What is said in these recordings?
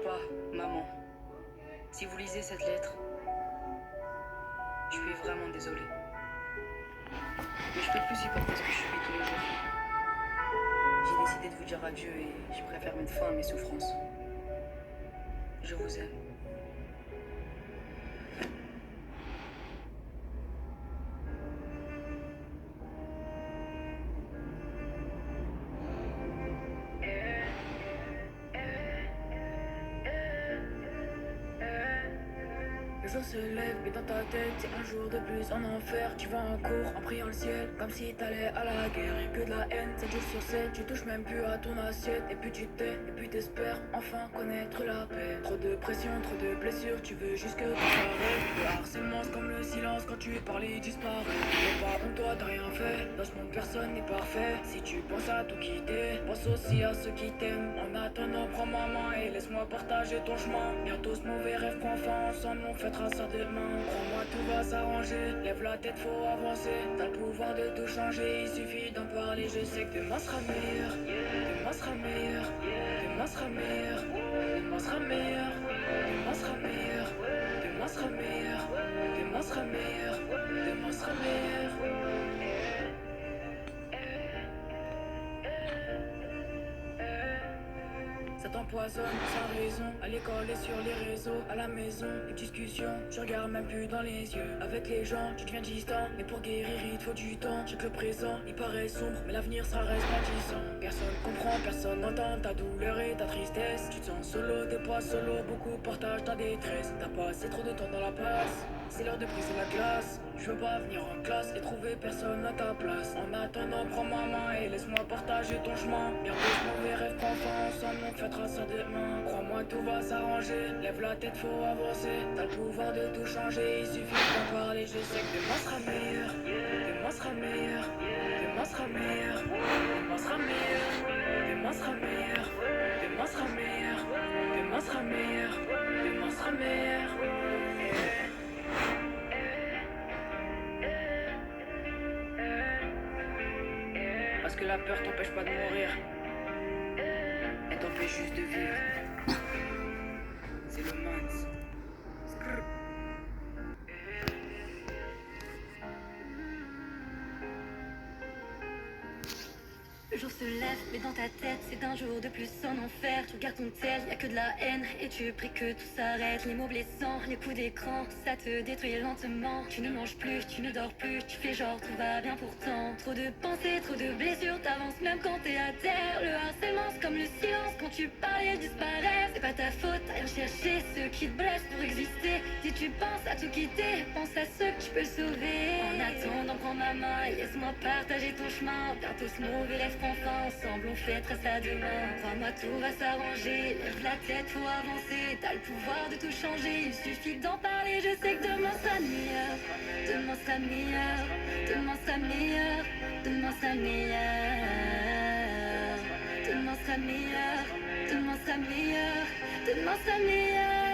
Papa, maman, si vous lisez cette lettre, je suis vraiment désolé. Mais je peux plus supporter ce que je subis tous les jours. J'ai décidé de vous dire adieu et je préfère mettre fin à mes souffrances. Je vous aime. Le jour se lève et dans ta tête c'est un jour de plus en enfer. Tu vas en cours en priant le ciel comme si t'allais à la guerre. Et que de la haine 7 jours sur 7. Tu touches même plus à ton assiette. Et puis tu t'aimes et puis t'espères enfin connaître la paix. Trop de pression, trop de blessures, tu veux juste que tout s'arrête. Le harcèlement c'est comme le silence quand tu parles il disparaît. T'es pas honte, toi t'as rien fait. Dans ce monde personne n'est parfait. Si tu penses à tout quitter, pense aussi à ceux qui t'aiment. En attendant prends ma main et laisse-moi partager ton chemin. Bientôt ce mauvais rêve prend fin, ensemble on fêtera ça demain. Crois-moi tout va s'arranger, lève la tête faut avancer. T'as le pouvoir de tout changer, il suffit d'en parler. Je sais que demain sera meilleur, demain sera meilleur, demain sera meilleur, demain sera meilleur, demain sera meilleur, demain sera meilleur, demain sera meilleur, demain sera meilleur. Ça t'empoisonne sans raison, à l'école et sur les réseaux, à la maison, les discussions, je regarde même plus dans les yeux. Avec les gens, tu deviens distant, mais pour guérir il te faut du temps. Chaque le présent, il paraît sombre, mais l'avenir sera resplendissant. Personne comprend, personne n'entend ta douleur et ta tristesse. Tu te sens solo, t'es pas solo, beaucoup partagent ta détresse. T'as passé trop de temps dans la passe, c'est l'heure de briser la glace. Je veux pas venir en classe et trouver personne à ta place. En attendant, prends ma main et laisse-moi partager ton chemin. Bientôt ce mauvais rêve prend fin, ensemble on fêtera ça demain. Crois-moi tout va s'arranger, lève la tête faut avancer. T'as le pouvoir de tout changer, il suffit d'en parler. Je sais que demain sera meilleur, demain sera meilleur, demain sera meilleur, demain sera meilleur, demain sera meilleur, demain sera meilleur, demain sera meilleur, demain sera meilleur. Parce que la peur t'empêche pas de mourir, elle t'empêche juste de vivre. C'est le mince. Le jour se lève, mais dans ta tête, c'est un jour de plus en enfer. Tu regardes ton tel, y a que de la haine, et tu pries que tout s'arrête. Les mots blessants, les coups d'écran, ça te détruit lentement. Tu ne manges plus, tu ne dors plus, tu fais genre tout va bien pourtant. Trop de pensées, trop de blessures, t'avances même quand t'es à terre. Le harcèlement, c'est comme le silence, quand tu parles, il disparaît. C'est pas ta faute, t'as rien cherché, ceux qui te blessent pour exister. Si tu penses à tout quitter, pense à ceux que tu peux sauver. En attendant, prends ma main et laisse-moi partager ton chemin. Bientôt ce mauvais rêve prend fin, ensemble on fêtera ça demain. Crois-moi tout va s'arranger, lève la tête faut avancer. T'as le pouvoir de tout changer, il suffit d'en parler. Je sais que demain sera meilleur, demain sera meilleur, demain sera meilleur, demain sera meilleur, demain sera meilleur, demain sera meilleur, demain sera meilleur.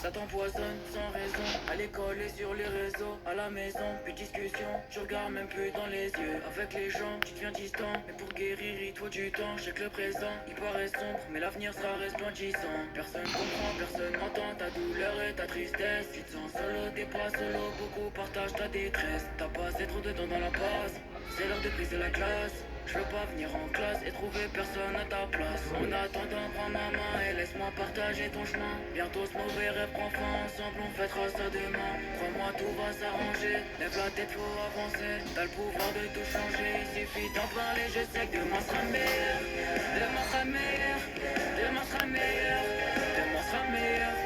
Ça t'empoisonne sans raison, à l'école et sur les réseaux, à la maison, plus de discussion, je regarde même plus dans les yeux. Avec les gens, tu deviens distant, mais pour guérir il te faut du temps. Je sais que le présent, il paraît sombre, mais l'avenir sera resplendissant. Personne comprend, personne n'entend ta douleur et ta tristesse. Tu te sens solo, t'es pas solo, beaucoup partagent ta détresse. T'as passé trop de temps dans la passe, c'est l'heure de briser la glace. Je veux pas venir en classe et trouver personne à ta place. En attendant, prends ma main et laisse-moi partager ton chemin. Bientôt ce mauvais rêve prend fin, ensemble on fêtera ça demain. Crois-moi tout va s'arranger, lève la tête faut avancer. T'as le pouvoir de tout changer, il suffit d'en parler. Je sais que demain sera meilleur, demain sera meilleur, demain sera meilleur, demain sera meilleur,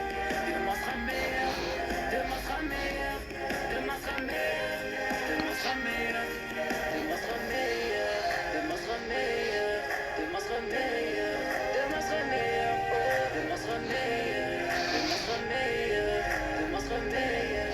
demain sera meilleur, demain sera meilleur, demain sera meilleur, demain sera meilleur, demain sera meilleur. Demain sera meilleur, demain sera meilleur, demain sera meilleur, oh, demain sera meilleur, demain sera meilleur, demain sera meilleur.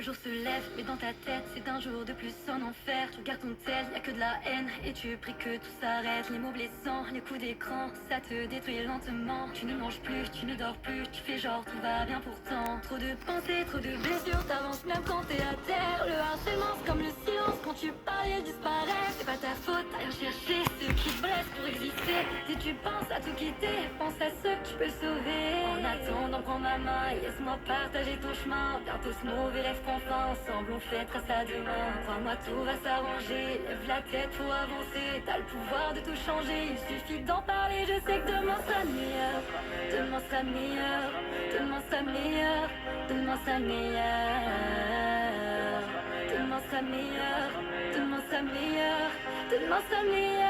Le jour se lève, mais dans ta tête, c'est d'un jour de plus en enfer. Tu regardes ton tel, y a que de la haine, et tu pries que tout s'arrête. Les mots blessants, les coups d'écran, ça te détruit lentement. Tu ne manges plus, tu ne dors plus, tu fais genre tout va bien pourtant. Trop de pensées, trop de blessures, t'avances même quand t'es à terre. Le harcèlement, c'est comme le silence, quand tu parles, il disparaît. C'est pas ta faute, t'as rien cherché, ceux qui te blessent pour exister. Si tu penses à tout quitter, pense à ceux que tu peux sauver. En attendant, prends ma main, laisse-moi partager ton chemin. Bientôt ce mauvais rêve prend fin, ensemble on fêtera ça demain. Crois-moi, tout va s'arranger, lève la tête pour avancer. T'as le pouvoir de tout changer, il suffit d'en parler. Je sais que demain sera meilleur, demain sera meilleur, demain sera meilleur, demain sera meilleur, demain sera meilleur, demain sera meilleur, demain sera meilleur.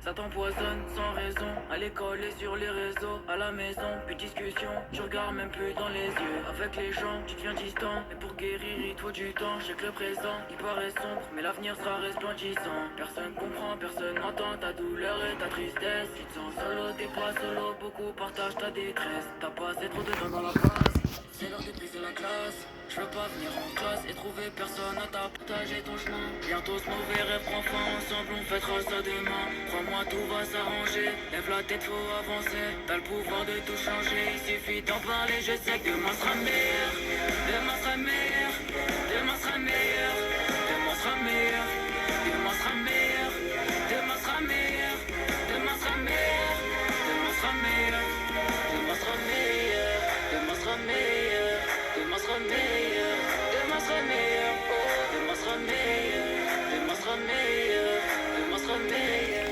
Ça t'empoisonne sans raison, à l'école et sur les réseaux, à la maison, plus de discussion, tu regardes même plus dans les yeux. Avec les gens, tu deviens distant, mais pour guérir il te faut du temps. Je sais que le présent, il paraît sombre, mais l'avenir sera resplendissant. Personne comprend, personne n'entend ta douleur et ta tristesse. Tu te sens solo, t'es pas solo, beaucoup partagent ta détresse. T'as passé trop de temps dans la classe, c'est l'heure de briser la classe. Je veux pas venir en classe et trouver personne à partager ton chemin. Bientôt ce mauvais rêve prend fin, ensemble on fêtera ça demain. Crois-moi, tout va s'arranger, lève la tête, faut avancer. T'as le pouvoir de tout changer, il suffit d'en parler. Je sais que demain sera meilleur, demain sera meilleur, demain sera meilleur, demain sera meilleur, demain sera meilleur, demain sera meilleur, demain sera meilleur, demain sera meilleur, demain sera meilleur, demain sera meilleur, demain sera meilleur, demain sera meilleur, oh, demain sera meilleur, demain sera meilleur, demain sera meilleur.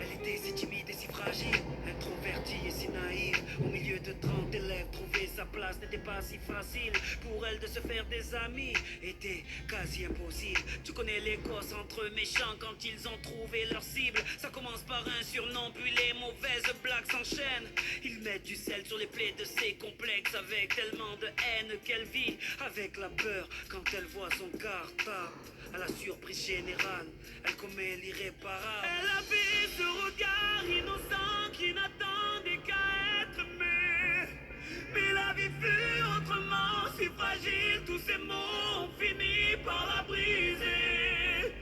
Elle était si timide et si fragile, introvertie et si naïve. Au milieu de 30 élèves, trouver sa place n'était pas si facile. Pour elle de se faire des amis était quasi impossible. Tu connais les gosses entre eux méchants quand ils ont trouvé leur cible. Ça commence par un surnom, puis les mauvaises blagues s'enchaînent. Ils mettent du sel sur les plaies de ses complexes, avec tellement de haine qu'elle vit avec la peur quand elle voit son cartable. À la surprise générale, elle commet l'irréparable. Elle avait ce regard innocent qui n'attendait qu'à être aimé. Mais la vie fut autrement, si fragile, tous ces mots ont fini par la briser.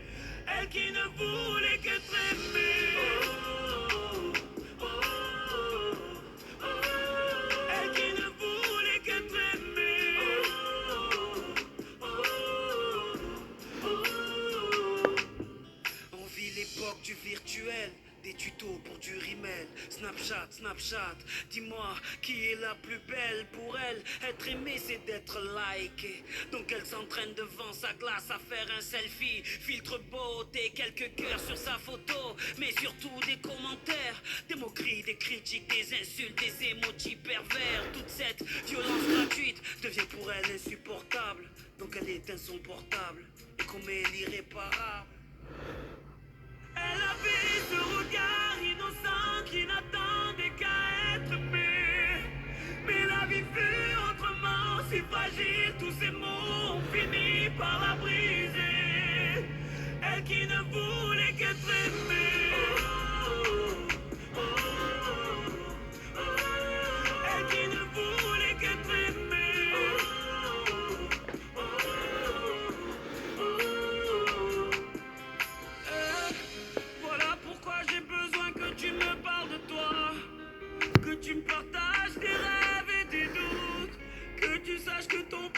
Elle qui ne voulait qu'être aimée. Oh, oh, oh, oh. Elle qui ne voulait qu'être aimée. Oh, oh, oh. On vit l'époque du virtuel, des tutos pour du rimel. Snapchat, dis-moi qui est la plus belle pour elle. Être aimée c'est d'être likée. Donc elle s'entraîne devant sa glace à faire un selfie. Filtre beauté, quelques cœurs sur sa photo. Mais surtout des commentaires, des moqueries, des critiques, des insultes, des émojis pervers. Toute cette violence gratuite devient pour elle insupportable. Donc elle éteint son portable et commet l'irréparable. Elle avait ce regard innocent qui n'attendait qu'à être aimé. Mais la vie fut autrement, si fragile, tous ces mots ont fini par la briser. Elle qui ne voulait qu'être aimée. Oh, oh, oh, oh. Elle qui ne voulait qu'être aimée. Oh, oh, oh. Voilà pourquoi j'ai besoin que tu me parles de toi, que tu me partages tes rêves et tes doutes, que tu saches que ton